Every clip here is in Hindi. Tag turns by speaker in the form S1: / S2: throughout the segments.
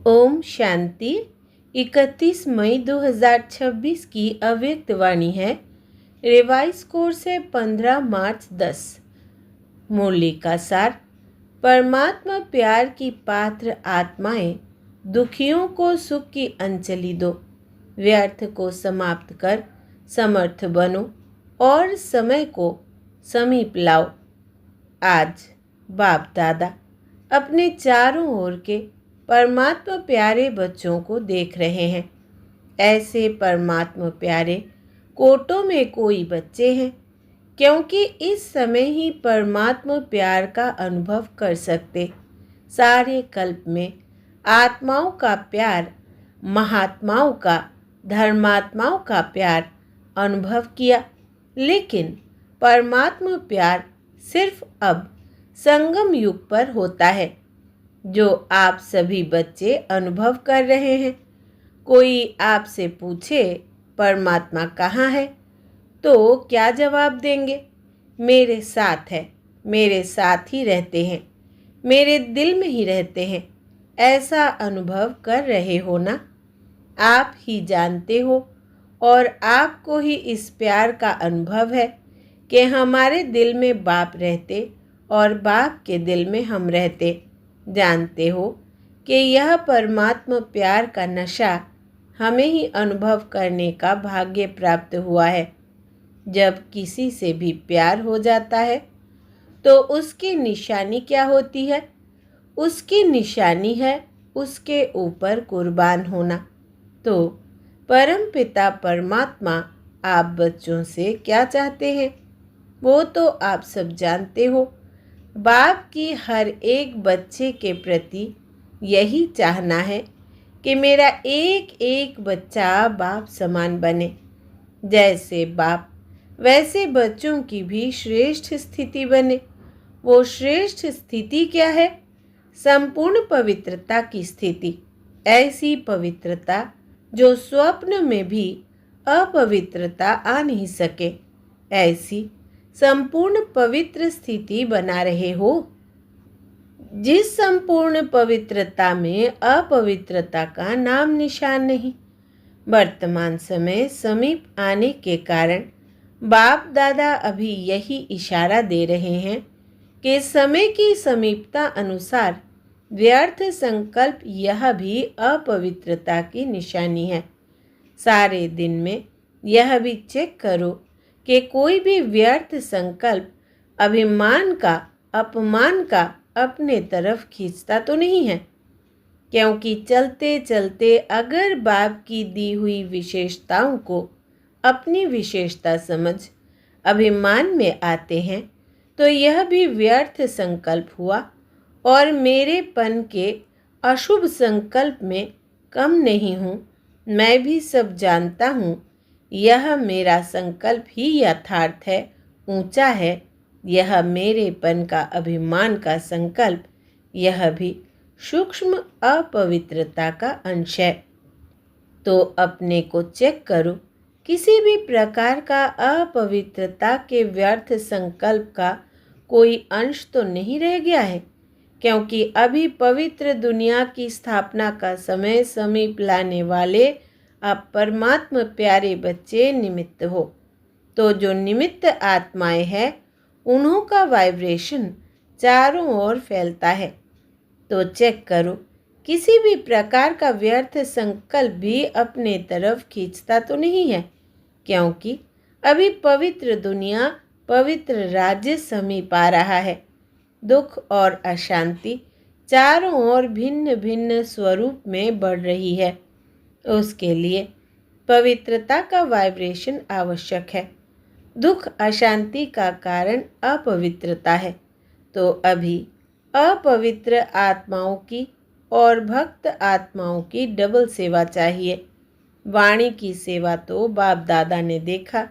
S1: ओम शांति। 31 मई 2026 की अव्यक्त वाणी है। रिवाइज कोर्स है 15 मार्च 10। मुरली का सार। परमात्मा प्यार की पात्र आत्माएं, दुखियों को सुख की अंजलि दो, व्यर्थ को समाप्त कर समर्थ बनो और समय को समीप लाओ। आज बाप दादा अपने चारों ओर के परमात्मा प्यारे बच्चों को देख रहे हैं। ऐसे परमात्मा प्यारे कोटों में कोई बच्चे हैं, क्योंकि इस समय ही परमात्मा प्यार का अनुभव कर सकते। सारे कल्प में आत्माओं का प्यार, महात्माओं का, धर्मात्माओं का प्यार अनुभव किया, लेकिन परमात्मा प्यार सिर्फ अब संगम युग पर होता है, जो आप सभी बच्चे अनुभव कर रहे हैं। कोई आपसे पूछे परमात्मा कहाँ है, तो क्या जवाब देंगे? मेरे साथ है, मेरे साथ ही रहते हैं, मेरे दिल में ही रहते हैं। ऐसा अनुभव कर रहे हो ना? आप ही जानते हो और आपको ही इस प्यार का अनुभव है कि हमारे दिल में बाप रहते और बाप के दिल में हम रहते। जानते हो कि यह परमात्मा प्यार का नशा हमें ही अनुभव करने का भाग्य प्राप्त हुआ है। जब किसी से भी प्यार हो जाता है तो उसकी निशानी क्या होती है? उसकी निशानी है उसके ऊपर कुर्बान होना। तो परमपिता परमात्मा आप बच्चों से क्या चाहते हैं, वो तो आप सब जानते हो। बाप की हर एक बच्चे के प्रति यही चाहना है कि मेरा एक एक बच्चा बाप समान बने। जैसे बाप वैसे बच्चों की भी श्रेष्ठ स्थिति बने। वो श्रेष्ठ स्थिति क्या है? संपूर्ण पवित्रता की स्थिति। ऐसी पवित्रता जो स्वप्न में भी अपवित्रता आ नहीं सके, ऐसी संपूर्ण पवित्र स्थिति बना रहे हो। जिस संपूर्ण पवित्रता में अपवित्रता का नाम निशान नहीं। वर्तमान समय समीप आने के कारण बाप दादा अभी यही इशारा दे रहे हैं कि समय की समीपता अनुसार व्यर्थ संकल्प यह भी अपवित्रता की निशानी है। सारे दिन में यह भी चेक करो कि कोई भी व्यर्थ संकल्प अभिमान का, अपमान का अपने तरफ खींचता तो नहीं है। क्योंकि चलते चलते अगर बाप की दी हुई विशेषताओं को अपनी विशेषता समझ अभिमान में आते हैं, तो यह भी व्यर्थ संकल्प हुआ और मेरेपन के अशुभ संकल्प में कम नहीं हूँ। मैं भी सब जानता हूँ। यह मेरा संकल्प ही यथार्थ है, ऊंचा है। यह मेरेपन का अभिमान का संकल्प, यह भी सूक्ष्म अपवित्रता का अंश है। तो अपने को चेक करो, किसी भी प्रकार का अपवित्रता के व्यर्थ संकल्प का कोई अंश तो नहीं रह गया है। क्योंकि अभी पवित्र दुनिया की स्थापना का समय समीप लाने वाले आप परमात्मा प्यारे बच्चे निमित्त हो। तो जो निमित्त आत्माएं हैं, उन्हों का वाइब्रेशन चारों ओर फैलता है। तो चेक करो, किसी भी प्रकार का व्यर्थ संकल्प भी अपने तरफ खींचता तो नहीं है। क्योंकि अभी पवित्र दुनिया, पवित्र राज्य समीप आ रहा है। दुख और अशांति चारों ओर भिन्न भिन्न स्वरूप में बढ़ रही है। उसके लिए पवित्रता का वाइब्रेशन आवश्यक है। दुख अशांति का कारण अपवित्रता है। तो अभी अपवित्र आत्माओं की और भक्त आत्माओं की डबल सेवा चाहिए। वाणी की सेवा तो बाप दादा ने देखा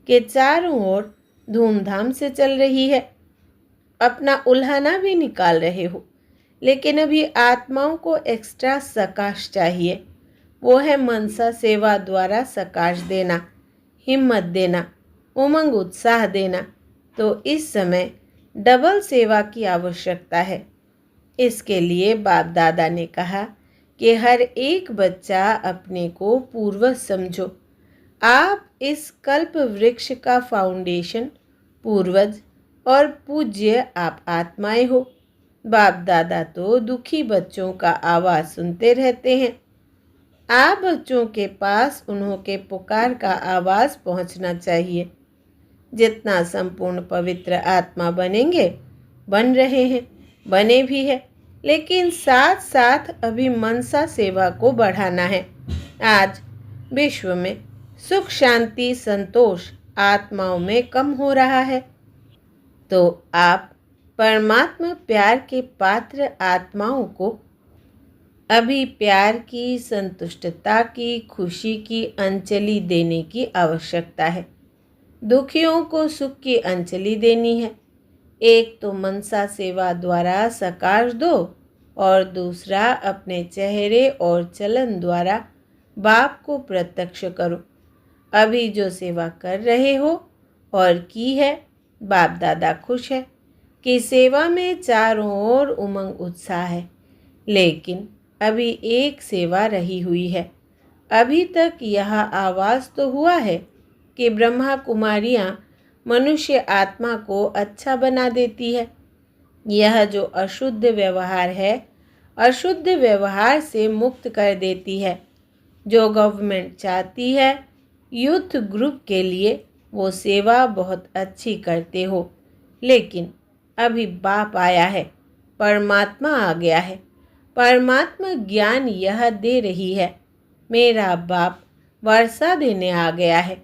S1: कि चारों ओर धूमधाम से चल रही है। अपना उल्हाना भी निकाल रहे हो, लेकिन अभी आत्माओं को एक्स्ट्रा सकाश चाहिए। वो है मनसा सेवा द्वारा सकाश देना, हिम्मत देना, उमंग उत्साह देना। तो इस समय डबल सेवा की आवश्यकता है। इसके लिए बाप दादा ने कहा कि हर एक बच्चा अपने को पूर्वज समझो। आप इस कल्प वृक्ष का फाउंडेशन, पूर्वज और पूज्य आप आत्माएं हो। बाप दादा तो दुखी बच्चों का आवाज़ सुनते रहते हैं। आप बच्चों के पास उन्हों के पुकार का आवाज़ पहुंचना चाहिए। जितना संपूर्ण पवित्र आत्मा बनेंगे, बन रहे हैं, बने भी है, लेकिन साथ साथ अभी मनसा सेवा को बढ़ाना है। आज विश्व में सुख, शांति, संतोष आत्माओं में कम हो रहा है, तो आप परमात्मा प्यार के पात्र आत्माओं को अभी प्यार की, संतुष्टता की, खुशी की अंजलि देने की आवश्यकता है। दुखियों को सुख की अंजलि देनी है। एक तो मनसा सेवा द्वारा साकार दो और दूसरा अपने चेहरे और चलन द्वारा बाप को प्रत्यक्ष करो। अभी जो सेवा कर रहे हो और की है, बाप दादा खुश है कि सेवा में चारों ओर उमंग उत्साह है, लेकिन अभी एक सेवा रही हुई है। अभी तक यह आवाज़ तो हुआ है कि ब्रह्मा कुमारियाँ मनुष्य आत्मा को अच्छा बना देती है। यह जो अशुद्ध व्यवहार है, अशुद्ध व्यवहार से मुक्त कर देती है। जो गवर्नमेंट चाहती है यूथ ग्रुप के लिए, वो सेवा बहुत अच्छी करते हो, लेकिन अभी बाप आया है, परमात्मा आ गया है। परमात्मा ज्ञान यह दे रही है। मेरा बाप वर्षा देने आ गया है।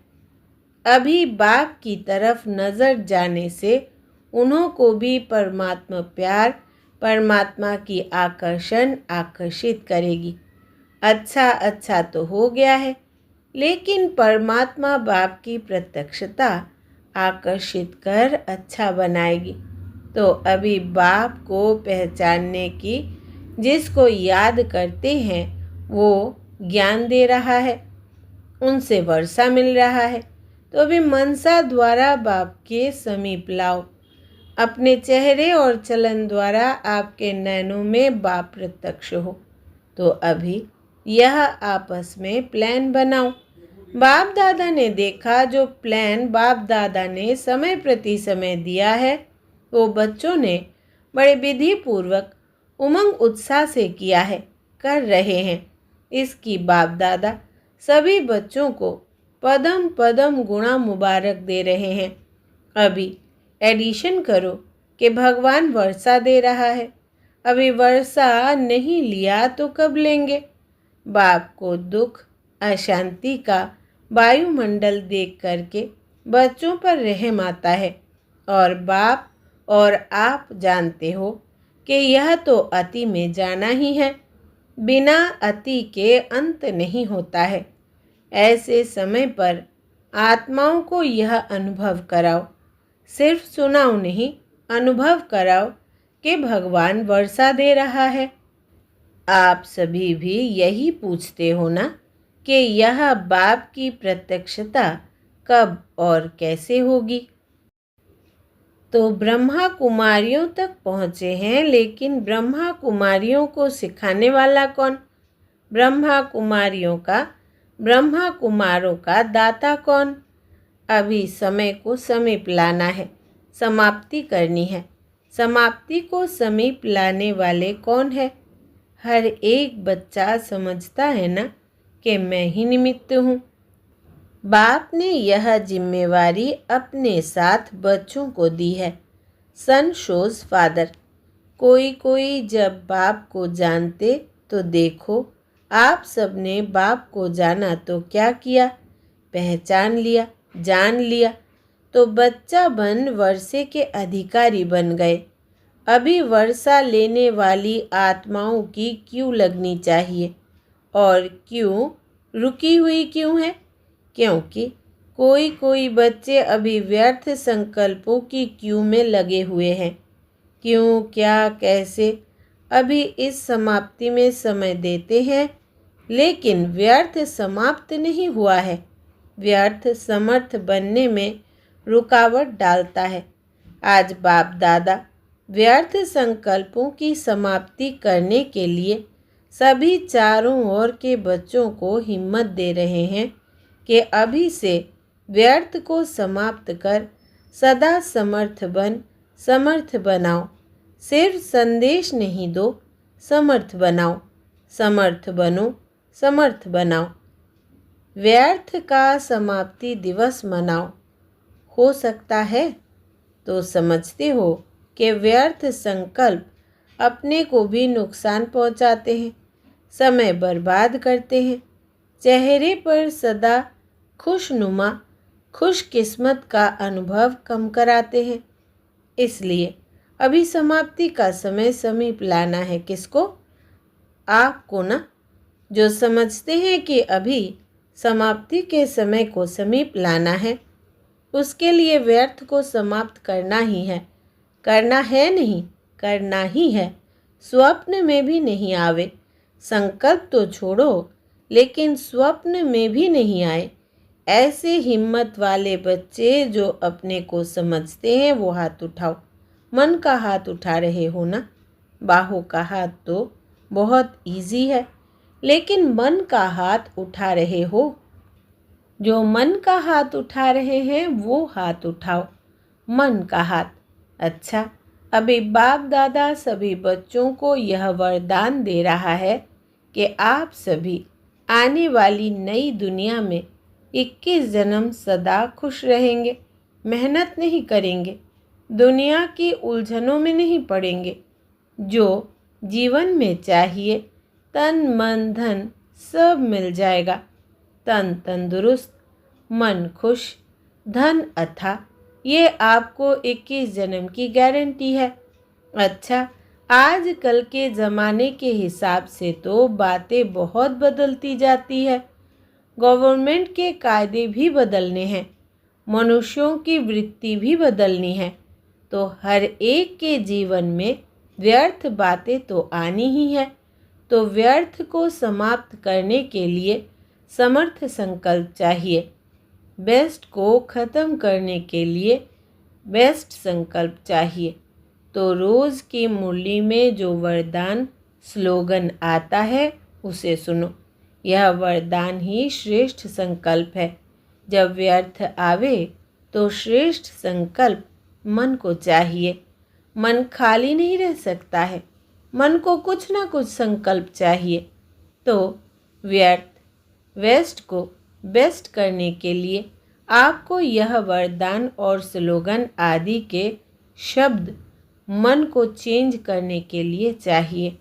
S1: अभी बाप की तरफ नज़र जाने से उन्हों को भी परमात्मा प्यार, परमात्मा की आकर्षण आकर्षित करेगी। अच्छा अच्छा तो हो गया है, लेकिन परमात्मा बाप की प्रत्यक्षता आकर्षित कर अच्छा बनाएगी। तो अभी बाप को पहचानने की, जिसको याद करते हैं, वो ज्ञान दे रहा है, उनसे वर्षा मिल रहा है। तो अभी मनसा द्वारा बाप के समीप लाओ। अपने चेहरे और चलन द्वारा आपके नैनों में बाप प्रत्यक्ष हो। तो अभी यह आपस में प्लान बनाओ। बाप दादा ने देखा, जो प्लान बाप दादा ने समय प्रति समय दिया है, वो बच्चों ने बड़े विधि पूर्वक उमंग उत्साह से किया है, कर रहे हैं। इसकी बाप दादा सभी बच्चों को पदम पदम गुणा मुबारक दे रहे हैं। अभी एडिशन करो कि भगवान वर्षा दे रहा है। अभी वर्षा नहीं लिया तो कब लेंगे? बाप को दुख, अशांति का वायुमंडल देख करके बच्चों पर रहम आता है, और बाप और आप जानते हो कि यह तो अति में जाना ही है। बिना अति के अंत नहीं होता है। ऐसे समय पर आत्माओं को यह अनुभव कराओ, सिर्फ सुनाओ नहीं, अनुभव कराओ कि भगवान वर्षा दे रहा है। आप सभी भी यही पूछते हो ना कि यह बाप की प्रत्यक्षता कब और कैसे होगी। तो ब्रह्मा कुमारियों तक पहुँचे हैं, लेकिन ब्रह्मा कुमारियों को सिखाने वाला कौन? ब्रह्मा कुमारों का दाता कौन? अभी समय को समीप लाना है, समाप्ति करनी है। समाप्ति को समीप लाने वाले कौन है? हर एक बच्चा समझता है ना कि मैं ही निमित्त हूँ। बाप ने यह जिम्मेवारी अपने साथ बच्चों को दी है। सन शोज फादर। कोई कोई जब बाप को जानते तो देखो, आप सबने बाप को जाना तो क्या किया? पहचान लिया, जान लिया, तो बच्चा बन वर्षे के अधिकारी बन गए। अभी वर्षा लेने वाली आत्माओं की क्यों लगनी चाहिए? और क्यों रुकी हुई क्यों है? क्योंकि कोई कोई बच्चे अभी व्यर्थ संकल्पों की क्यू में लगे हुए हैं। क्यों, क्या, कैसे, अभी इस समाप्ति में समय देते हैं, लेकिन व्यर्थ समाप्त नहीं हुआ है। व्यर्थ समर्थ बनने में रुकावट डालता है। आज बाप दादा व्यर्थ संकल्पों की समाप्ति करने के लिए सभी चारों ओर के बच्चों को हिम्मत दे रहे हैं कि अभी से व्यर्थ को समाप्त कर सदा समर्थ बनाओ। सिर्फ संदेश नहीं दो, समर्थ बनाओ। समर्थ बनो, समर्थ बनाओ। व्यर्थ का समाप्ति दिवस मनाओ। हो सकता है तो समझते हो कि व्यर्थ संकल्प अपने को भी नुकसान पहुंचाते हैं, समय बर्बाद करते हैं, चेहरे पर सदा खुशनुमा खुशकिस्मत का अनुभव कम कराते हैं। इसलिए अभी समाप्ति का समय समीप लाना है। किसको? आपको ना, जो समझते हैं कि अभी समाप्ति के समय को समीप लाना है, उसके लिए व्यर्थ को समाप्त करना ही है। करना है नहीं, करना ही है। स्वप्न में भी नहीं आवे। संकल्प तो छोड़ो, लेकिन स्वप्न में भी नहीं आए। ऐसे हिम्मत वाले बच्चे जो अपने को समझते हैं वो हाथ उठाओ। मन का हाथ उठा रहे हो ना? बाहों का हाथ तो बहुत इजी है, लेकिन मन का हाथ उठा रहे हो? जो मन का हाथ उठा रहे हैं वो हाथ उठाओ। मन का हाथ। अच्छा, अभी बाप दादा सभी बच्चों को यह वरदान दे रहा है कि आप सभी आने वाली नई दुनिया में 21 जन्म सदा खुश रहेंगे, मेहनत नहीं करेंगे, दुनिया की उलझनों में नहीं पड़ेंगे। जो जीवन में चाहिए, तन मन धन सब मिल जाएगा। तन तंदुरुस्त, मन खुश, धन अथा, ये आपको 21 जन्म की गारंटी है। अच्छा, आजकल के ज़माने के हिसाब से तो बातें बहुत बदलती जाती है। गवर्नमेंट के कायदे भी बदलने हैं, मनुष्यों की वृत्ति भी बदलनी है। तो हर एक के जीवन में व्यर्थ बातें तो आनी ही है। तो व्यर्थ को समाप्त करने के लिए समर्थ संकल्प चाहिए। बेस्ट को ख़त्म करने के लिए बेस्ट संकल्प चाहिए। तो रोज़ की मुरली में जो वरदान स्लोगन आता है उसे सुनो। यह वरदान ही श्रेष्ठ संकल्प है। जब व्यर्थ आवे तो श्रेष्ठ संकल्प मन को चाहिए। मन खाली नहीं रह सकता है, मन को कुछ ना कुछ संकल्प चाहिए। तो व्यर्थ वेस्ट को बेस्ट करने के लिए आपको यह वरदान और स्लोगन आदि के शब्द मन को चेंज करने के लिए चाहिए।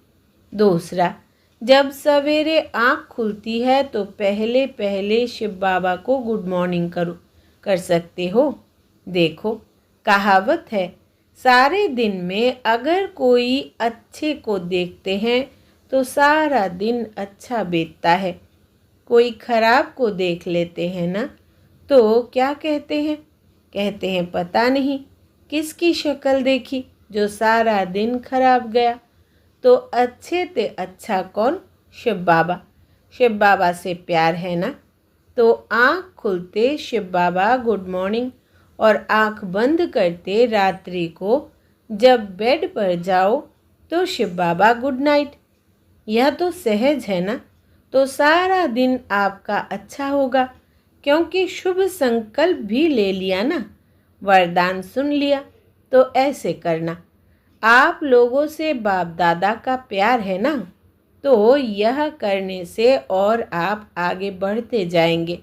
S1: दूसरा, जब सवेरे आँख खुलती है तो पहले पहले शिव बाबा को गुड मॉर्निंग कर सकते हो। देखो, कहावत है, सारे दिन में अगर कोई अच्छे को देखते हैं तो सारा दिन अच्छा बीतता है। कोई खराब को देख लेते हैं ना, तो क्या कहते हैं? कहते हैं पता नहीं किसकी शक्ल देखी जो सारा दिन खराब गया। तो अच्छे ते अच्छा कौन? शिव बाबा। शिव बाबा से प्यार है ना, तो आँख खुलते शिव बाबा गुड मॉर्निंग और आँख बंद करते रात्रि को जब बेड पर जाओ तो शिव बाबा गुड नाइट। यह तो सहज है ना। तो सारा दिन आपका अच्छा होगा, क्योंकि शुभ संकल्प भी ले लिया ना, वरदान सुन लिया। तो ऐसे करना। आप लोगों से बाप दादा का प्यार है ना, तो यह करने से और आप आगे बढ़ते जाएंगे।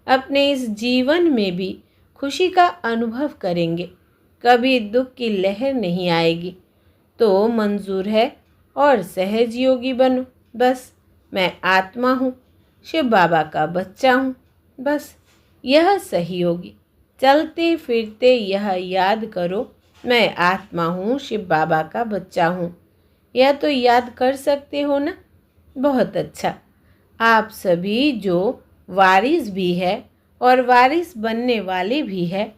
S1: अपने इस जीवन में भी खुशी का अनुभव करेंगे, कभी दुख की लहर नहीं आएगी। तो मंजूर है और सहज योगी बनो। बस मैं आत्मा हूँ, शिव बाबा का बच्चा हूँ। बस यह सही होगी। चलते फिरते यह याद करो, मैं आत्मा हूँ, शिव बाबा का बच्चा हूँ। यह तो याद कर सकते हो ना? बहुत अच्छा। आप सभी जो वारिस भी है और वारिस बनने वाले भी है,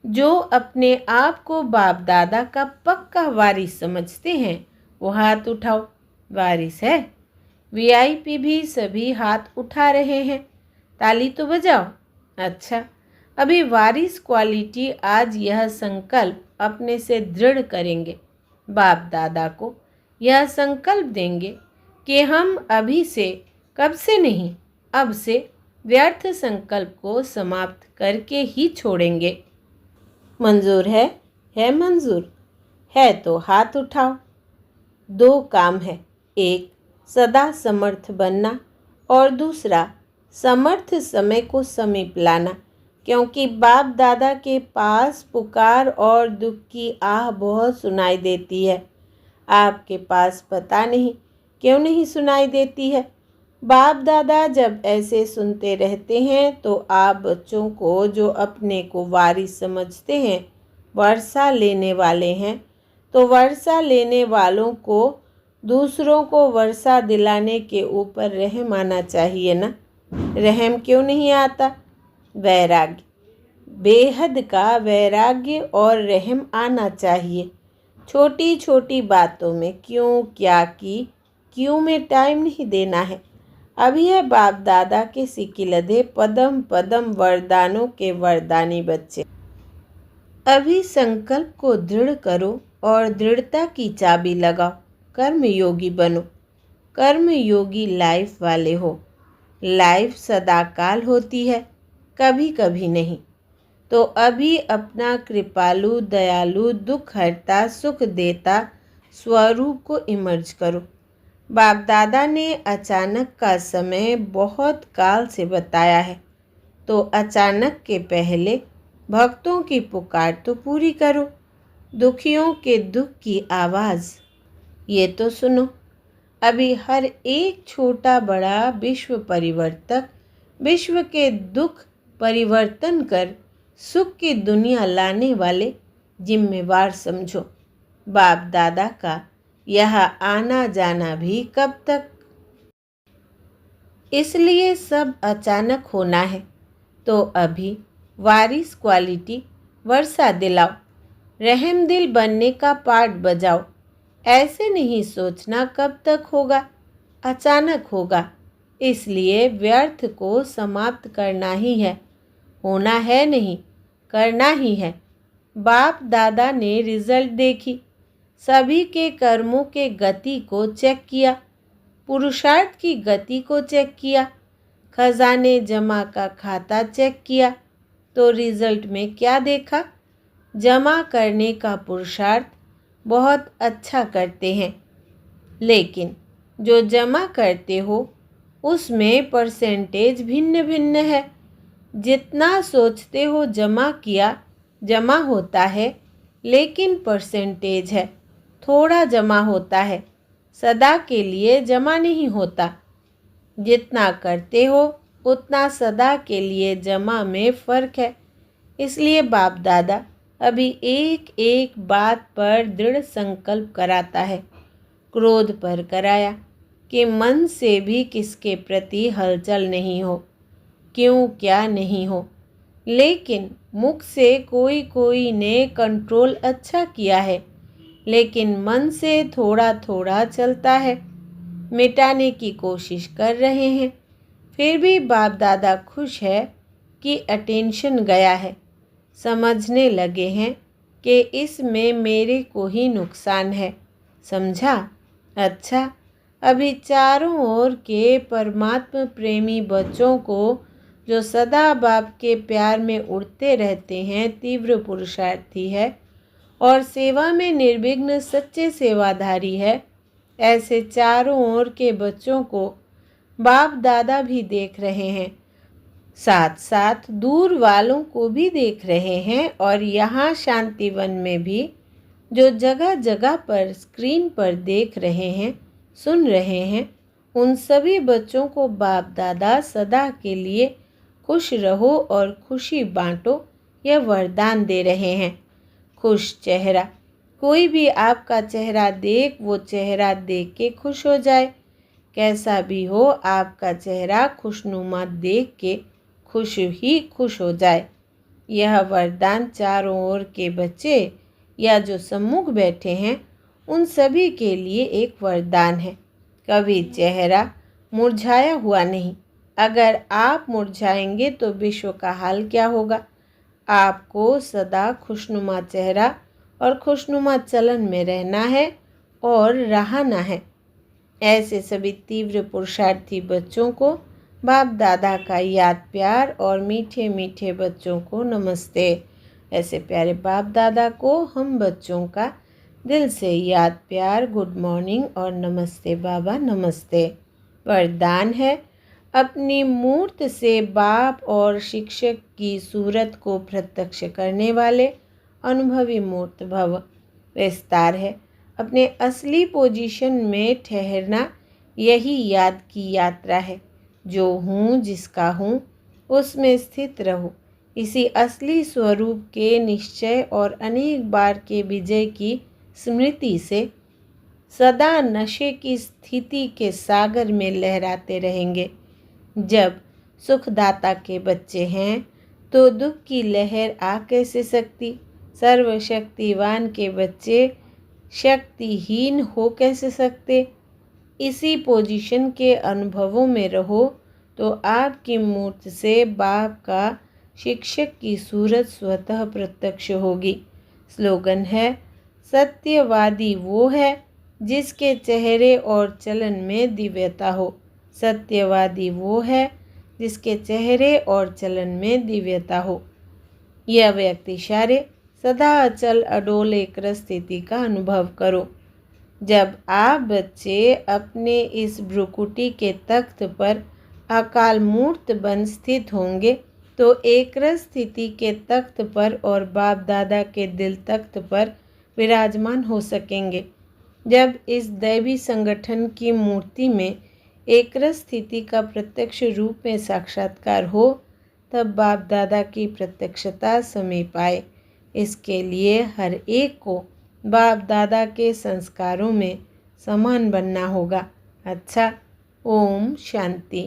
S1: जो अपने आप को बाप दादा का पक्का वारिस समझते हैं, वो हाथ उठाओ। वारिस है। वीआईपी भी सभी हाथ उठा रहे हैं। ताली तो बजाओ। अच्छा, अभी वारिस क्वालिटी आज यह संकल्प अपने से दृढ़ करेंगे। बाप दादा को यह संकल्प देंगे कि हम अभी से, कब से नहीं, अब से व्यर्थ संकल्प को समाप्त करके ही छोड़ेंगे। मंजूर है? है मंजूर? है तो हाथ उठाओ। दो काम है, एक सदा समर्थ बनना और दूसरा समर्थ समय को समीप लाना, क्योंकि बाप दादा के पास पुकार और दुख की आह बहुत सुनाई देती है। आपके पास पता नहीं क्यों नहीं सुनाई देती है। बाप दादा जब ऐसे सुनते रहते हैं तो आप बच्चों को, जो अपने को वारिस समझते हैं, वर्षा लेने वाले हैं, तो वर्षा लेने वालों को दूसरों को वर्षा दिलाने के ऊपर रहम आना चाहिए ना। रहम क्यों नहीं आता? वैराग्य, बेहद का वैराग्य और रहम आना चाहिए। छोटी छोटी बातों में क्यों, क्या की, क्यों में टाइम नहीं देना है। अभी है बाप दादा के सिकिलधे पदम पदम वरदानों के वरदानी बच्चे। अभी संकल्प को दृढ़ करो और दृढ़ता की चाबी लगाओ। कर्म योगी बनो। कर्म योगी लाइफ वाले हो। लाइफ सदाकाल होती है, कभी कभी नहीं। तो अभी अपना कृपालु, दयालु, दुख हरता, सुख देता स्वरूप को इमर्ज करो। बाप दादा ने अचानक का समय बहुत काल से बताया है, तो अचानक के पहले भक्तों की पुकार तो पूरी करो। दुखियों के दुख की आवाज़ ये तो सुनो। अभी हर एक छोटा बड़ा विश्व परिवर्तक विश्व के दुख परिवर्तन कर सुख की दुनिया लाने वाले जिम्मेवार समझो। बाप दादा का यहाँ आना जाना भी कब तक? इसलिए सब अचानक होना है, तो अभी वारिस क्वालिटी वर्षा दिलाओ। रहम दिल बनने का पाठ बजाओ। ऐसे नहीं सोचना कब तक होगा, अचानक होगा। इसलिए व्यर्थ को समाप्त करना ही है। होना है नहीं, करना ही है। बाप दादा ने रिजल्ट देखी, सभी के कर्मों के गति को चेक किया, पुरुषार्थ की गति को चेक किया, खजाने जमा का खाता चेक किया, तो रिजल्ट में क्या देखा? जमा करने का पुरुषार्थ बहुत अच्छा करते हैं, लेकिन जो जमा करते हो उसमें परसेंटेज भिन्न भिन्न है। जितना सोचते हो जमा किया, जमा होता है, लेकिन परसेंटेज है, थोड़ा जमा होता है, सदा के लिए जमा नहीं होता। जितना करते हो उतना सदा के लिए जमा में फ़र्क है। इसलिए बाप दादा अभी एक एक बात पर दृढ़ संकल्प कराता है। क्रोध पर कराया कि मन से भी किसके प्रति हलचल नहीं हो, क्यों क्या नहीं हो। लेकिन मुख से कोई कोई ने कंट्रोल अच्छा किया है, लेकिन मन से थोड़ा थोड़ा चलता है, मिटाने की कोशिश कर रहे हैं। फिर भी बाप दादा खुश है कि अटेंशन गया है, समझने लगे हैं कि इसमें मेरे को ही नुकसान है। समझा? अच्छा, अभी चारों ओर के परमात्मा प्रेमी बच्चों को, जो सदा बाप के प्यार में उड़ते रहते हैं, तीव्र पुरुषार्थी है और सेवा में निर्विघ्न सच्चे सेवाधारी है, ऐसे चारों ओर के बच्चों को बाप दादा भी देख रहे हैं, साथ साथ दूर वालों को भी देख रहे हैं। और यहाँ शांतिवन में भी जो जगह जगह पर स्क्रीन पर देख रहे हैं, सुन रहे हैं, उन सभी बच्चों को बाप दादा सदा के लिए खुश रहो और खुशी बांटो यह वरदान दे रहे हैं। खुश चेहरा, कोई भी आपका चेहरा देख वो चेहरा देख के खुश हो जाए। कैसा भी हो, आपका चेहरा खुशनुमा देख के खुश ही खुश हो जाए। यह वरदान चारों ओर के बच्चे या जो सम्मुख बैठे हैं उन सभी के लिए एक वरदान है। कभी चेहरा मुरझाया हुआ नहीं। अगर आप मुरझाएंगे तो विश्व का हाल क्या होगा। आपको सदा खुशनुमा चेहरा और खुशनुमा चलन में रहना है और रहना है। ऐसे सभी तीव्र पुरुषार्थी बच्चों को बाप दादा का याद प्यार और मीठे मीठे बच्चों को नमस्ते। ऐसे प्यारे बाप दादा को हम बच्चों का दिल से याद प्यार, गुड मॉर्निंग और नमस्ते बाबा नमस्ते। वरदान है, अपनी मूर्त से बाप और शिक्षक की सूरत को प्रत्यक्ष करने वाले अनुभवी मूर्त भव। विस्तार है, अपने असली पोजीशन में ठहरना यही याद की यात्रा है। जो हूँ जिसका हूँ उसमें स्थित रहो। इसी असली स्वरूप के निश्चय और अनेक बार के विजय की स्मृति से सदा नशे की स्थिति के सागर में लहराते रहेंगे। जब सुखदाता के बच्चे हैं तो दुख की लहर आ कैसे सकती। सर्वशक्तिवान के बच्चे शक्तिहीन हो कैसे सकते। इसी पोजीशन के अनुभवों में रहो तो आपकी मूर्त से बाप का शिक्षक की सूरत स्वतः प्रत्यक्ष होगी। स्लोगन है, सत्यवादी वो है जिसके चेहरे और चलन में दिव्यता हो। सत्यवादी वो है जिसके चेहरे और चलन में दिव्यता हो। यह व्यक्ति इशारे सदा अचल अडोल एक स्थिति का अनुभव करो। जब आप बच्चे अपने इस भ्रुकुटी के तख्त पर अकाल मूर्त बन स्थित होंगे तो एकरस स्थिति के तख्त पर और बाप दादा के दिल तख्त पर विराजमान हो सकेंगे। जब इस दैवी संगठन की मूर्ति में एकरस स्थिति का प्रत्यक्ष रूप में साक्षात्कार हो तब बाप दादा की प्रत्यक्षता समीप आए। इसके लिए हर एक को बाप दादा के संस्कारों में समान बनना होगा। अच्छा, ओम शांति।